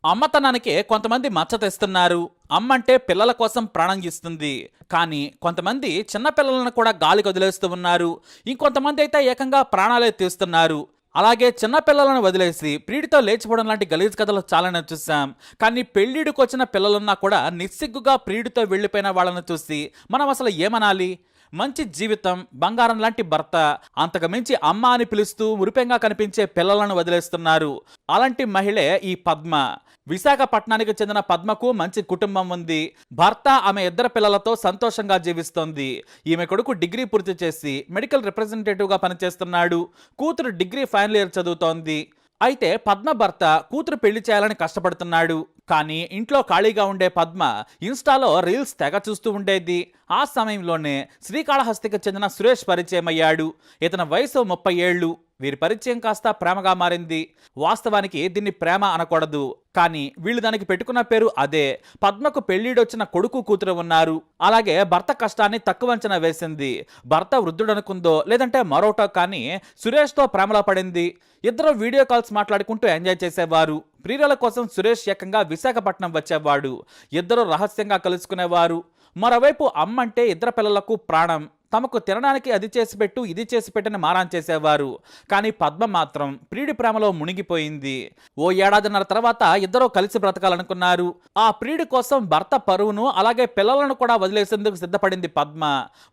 అమ్మతనానికి కొంతమంది మచ్చ తెస్తున్నారు. అమ్మంటే పిల్లల కోసం ప్రాణం ఇస్తుంది. కానీ కొంతమంది చిన్న పిల్లలను కూడా గాలికి వదిలేస్తూ ఉన్నారు. ఇంకొంతమంది అయితే ఏకంగా ప్రాణాలే తీస్తున్నారు. అలాగే చిన్న పిల్లలను వదిలేసి ప్రీడితో లేచిపోవడం లాంటి గలీజ్ కథలు చాలానే చూసాం. కానీ పెళ్లిడికి వచ్చిన పిల్లలున్నా కూడా నిస్సిగ్గుగా ప్రీడితో వెళ్ళిపోయిన వాళ్ళని చూసి మనం అసలు ఏమనాలి? మంచి జీవితం, బంగారం లాంటి భర్త, అంతకు మించి అమ్మ అని పిలుస్తూ మురిపెంగా కనిపించే పిల్లలను వదిలేస్తున్నారు. అలాంటి మహిళే ఈ పద్మ. విశాఖపట్నానికి చెందిన పద్మకు మంచి కుటుంబం ఉంది. భర్త ఆమె ఇద్దరు పిల్లలతో సంతోషంగా జీవిస్తోంది. ఈమె కొడుకు డిగ్రీ పూర్తి చేసి మెడికల్ రిప్రజెంటేటివ్గా పనిచేస్తున్నాడు. కూతురు డిగ్రీ ఫైనల్ ఇయర్ చదువుతోంది. అయితే పద్మ భర్త కూతురు పెళ్లి చేయాలని కష్టపడుతున్నాడు. కానీ ఇంట్లో ఖాళీగా ఉండే పద్మ ఇన్స్టాలో రీల్స్ తెగ చూస్తూ ఉండేది. ఆ సమయంలోనే శ్రీకాళహస్తికి చెందిన సురేష్ పరిచయం అయ్యాడు. ఇతని వయసు 30 ఏళ్లు. వీరి పరిచయం కాస్త ప్రేమగా మారింది. వాస్తవానికి దీన్ని ప్రేమ అనకూడదు, కానీ వీళ్ళు దానికి పెట్టుకున్న పేరు అదే. పద్మకు పెళ్లిడొచ్చిన కొడుకు కూతురు ఉన్నారు. అలాగే భర్త కష్టాన్ని తక్కువ అంచనా వేసింది. భర్త వృద్ధుడనుకుందో లేదంటే మరోటో కానీ సురేష్తో ప్రేమలో పడింది. ఇద్దరు వీడియో కాల్స్ మాట్లాడుకుంటూ ఎంజాయ్ చేసేవారు. ప్రియుల కోసం సురేష్ ఏకంగా విశాఖపట్నం వచ్చేవాడు. ఇద్దరు రహస్యంగా కలుసుకునేవారు. మరోవైపు అమ్మంటే ఇద్దరు పిల్లలకు ప్రాణం. తమకు తినడానికి అది చేసి పెట్టు, ఇది చేసి పెట్టని మారాన్ చేసేవారు. కానీ పద్మ మాత్రం ప్రియుడి ప్రేమలో మునిగిపోయింది. ఓ ఏడాదిన్నర తర్వాత ఇద్దరూ కలిసి బ్రతకాలనుకున్నారు. ఆ ప్రియుడి కోసం భర్త పరువును అలాగే పిల్లలను కూడా వదిలేసేందుకు సిద్ధపడింది పద్మ.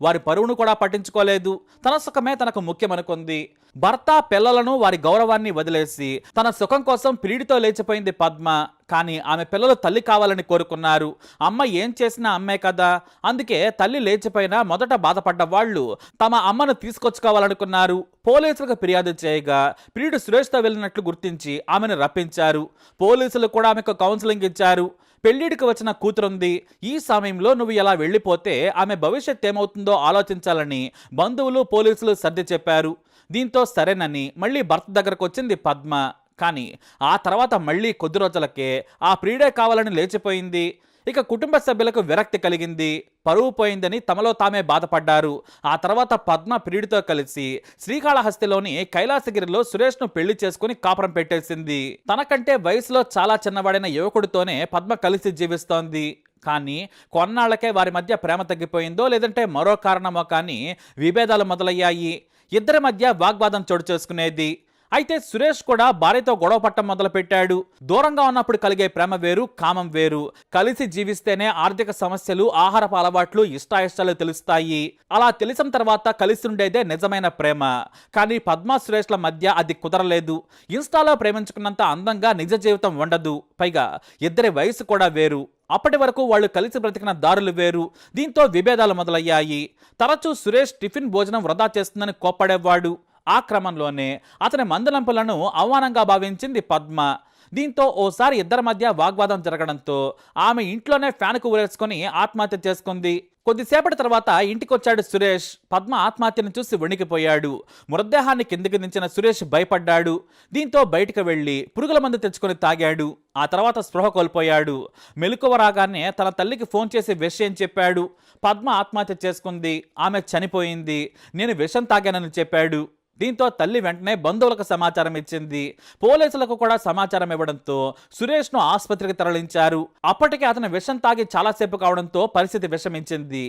వారి పరువును కూడా పట్టించుకోలేదు. తన సుఖమే తనకు ముఖ్యమనుకుంది. భర్త పిల్లలను వారి గౌరవాన్ని వదిలేసి తన సుఖం కోసం ప్రియుడితో లేచిపోయింది పద్మ. కానీ ఆమె పిల్లలు తల్లి కావాలని కోరుకున్నారు. అమ్మ ఏం చేసినా అమ్మే కదా. అందుకే తల్లి లేచిపోయినా మొదట బాధపడ్డ వాళ్ళు తమ అమ్మను తీసుకొచ్చుకోవాలనుకున్నారు. పోలీసులకు ఫిర్యాదు చేయగా ప్రియుడు సురేష్తో వెళ్ళినట్లు గుర్తించి ఆమెను రప్పించారు. పోలీసులు కూడా ఆమెకు కౌన్సిలింగ్ ఇచ్చారు. పెళ్లిడికి వచ్చిన కూతురుంది. ఈ సమయంలో నువ్వు ఎలా వెళ్ళిపోతే ఆమె భవిష్యత్ ఏమవుతుందో ఆలోచించాలని బంధువులు పోలీసులు సర్ది చెప్పారు. దీంతో సరేనని మళ్ళీ భర్త దగ్గరకు వచ్చింది పద్మ. కానీ ఆ తర్వాత మళ్ళీ కొద్ది రోజులకే ఆ ప్రియుడే కావాలని లేచిపోయింది. ఇక కుటుంబ సభ్యులకు విరక్తి కలిగింది. పరువు పోయిందని తమలో తామే బాధపడ్డారు. ఆ తర్వాత పద్మ ప్రియుడితో కలిసి శ్రీకాళహస్తిలోని కైలాసగిరిలో సురేష్ను పెళ్లి చేసుకుని కాపురం పెట్టేసింది. తనకంటే వయసులో చాలా చిన్నవాడైన యువకుడితోనే పద్మ కలిసి జీవిస్తోంది. కానీ కొన్నాళ్లకే వారి మధ్య ప్రేమ తగ్గిపోయిందో లేదంటే మరో కారణమో కానీ విభేదాలు మొదలయ్యాయి. ఇద్దరి మధ్య వాగ్వాదం చోటు చేసుకునేది. అయితే సురేష్ కూడా భార్యతో గొడవ పట్టం మొదలుపెట్టాడు. దూరంగా ఉన్నప్పుడు కలిగే ప్రేమ వేరు, కామం వేరు. కలిసి జీవిస్తేనే ఆర్థిక సమస్యలు, ఆహారపు అలవాట్లు, ఇష్టాయిష్టాలు తెలుస్తాయి. అలా తెలిసిన తర్వాత కలిసి ఉండేదే నిజమైన ప్రేమ. కానీ పద్మ సురేష్ల మధ్య అది కుదరలేదు. ఇన్స్టాలో ప్రేమించుకున్నంత అందంగా నిజ జీవితం ఉండదు. పైగా ఇద్దరి వయసు కూడా వేరు. అప్పటి వరకు వాళ్ళు కలిసి బ్రతికిన దారులు వేరు. దీంతో విభేదాలు మొదలయ్యాయి. తరచూ సురేష్ టిఫిన్ భోజనం వృధా చేస్తుందని కోప్పడేవాడు. ఆ క్రమంలోనే అతని మందలింపులను అవమానంగా భావించింది పద్మ. దీంతో ఓసారి ఇద్దరి మధ్య వాగ్వాదం జరగడంతో ఆమె ఇంట్లోనే ఫ్యాన్కు ఊరేసుకొని ఆత్మహత్య చేసుకుంది. కొద్దిసేపటి తర్వాత ఇంటికొచ్చాడు సురేష్. పద్మ ఆత్మహత్యను చూసి వణికిపోయాడు. మృతదేహాన్ని కిందికి దించిన సురేష్ భయపడ్డాడు. దీంతో బయటకు వెళ్లి పురుగుల మందు తెచ్చుకొని తాగాడు. ఆ తర్వాత స్పృహ కోల్పోయాడు. మెలకువ రాగానే తన తల్లికి ఫోన్ చేసి విషయం చెప్పాడు. పద్మ ఆత్మహత్య చేసుకుంది, ఆమె చనిపోయింది, నేను విషం తాగానని చెప్పాడు. దీంతో తల్లి వెంటనే బంధువులకు సమాచారం ఇచ్చింది. పోలీసులకు కూడా సమాచారం ఇవ్వడంతో సురేష్ను ఆసుపత్రికి తరలించారు. అప్పటికే అతను విషం తాగి చాలాసేపు కావడంతో పరిస్థితి విషమించింది.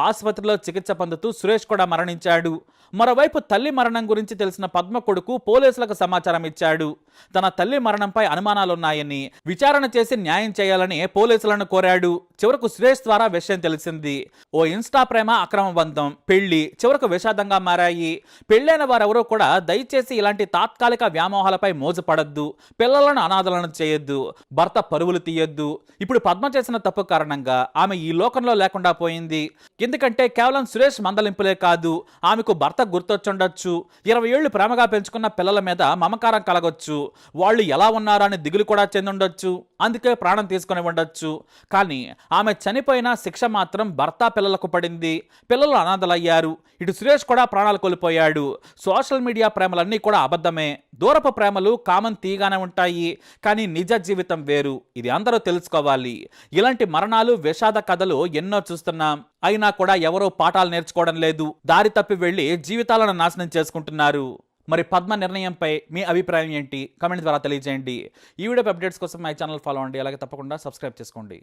ఆసుపత్రిలో చికిత్స పొందుతూ సురేష్ కూడా మరణించాడు. మరోవైపు తల్లి మరణం గురించి తెలిసిన పద్మ కొడుకు పోలీసులకు సమాచారం ఇచ్చాడు. తన తల్లి మరణంపై అనుమానాలున్నాయని విచారణ చేసి న్యాయం చేయాలని పోలీసులను కోరాడు. చివరకు సురేష్ ద్వారా విషయం తెలిసింది. ఓ ఇన్స్టా ప్రేమ, అక్రమ బంధం, పెళ్లి చివరకు విషాదంగా మారాయి. పెళ్లైన వారెవరూ కూడా దయచేసి ఇలాంటి తాత్కాలిక వ్యామోహాలపై మోజుపడద్దు. పిల్లలను అనాథలను చేయొద్దు. భర్త పరువులు తీయొద్దు. ఇప్పుడు పద్మ చేసిన తప్పు కారణంగా ఆమె ఈ లోకంలో లేకుండా పోయింది. ఎందుకంటే కేవలం సురేష్ మందలింపులే కాదు, ఆమెకు భర్త గుర్తొచ్చుండొచ్చు. 20 ఏళ్లు ప్రేమగా పెంచుకున్న పిల్లల మీద మమకారం కలగొచ్చు. వాళ్ళు ఎలా ఉన్నారా అని దిగులు కూడా చెందుండొచ్చు. అందుకే ప్రాణం తీసుకుని ఉండొచ్చు. కానీ ఆమె చనిపోయిన శిక్ష మాత్రం భర్త పిల్లలకు పడింది. పిల్లలు అనాథలయ్యారు. ఇటు సురేష్ కూడా ప్రాణాలు కోల్పోయాడు. సోషల్ మీడియా ప్రేమలన్నీ కూడా అబద్ధమే. దూరపు ప్రేమలు కామన్ తీగానే ఉంటాయి, కానీ నిజ జీవితం వేరు. ఇది అందరూ తెలుసుకోవాలి. ఇలాంటి మరణాలు, విషాద కథలు ఎన్నో చూస్తున్నాం. అయినా కూడా ఎవరో పాఠాలు నేర్చుకోవడం లేదు. దారి తప్పి వెళ్లి జీవితాలను నాశనం చేసుకుంటున్నారు. మరి పద్మ నిర్ణయంపై మీ అభిప్రాయం ఏంటి? కామెంట్ ద్వారా తెలియజేయండి. ఈ వీడియో అప్డేట్స్ కోసం మై ఛానల్ ఫాలో అవ్వండి. అలాగే తప్పకుండా సబ్స్క్రైబ్ చేసుకోండి.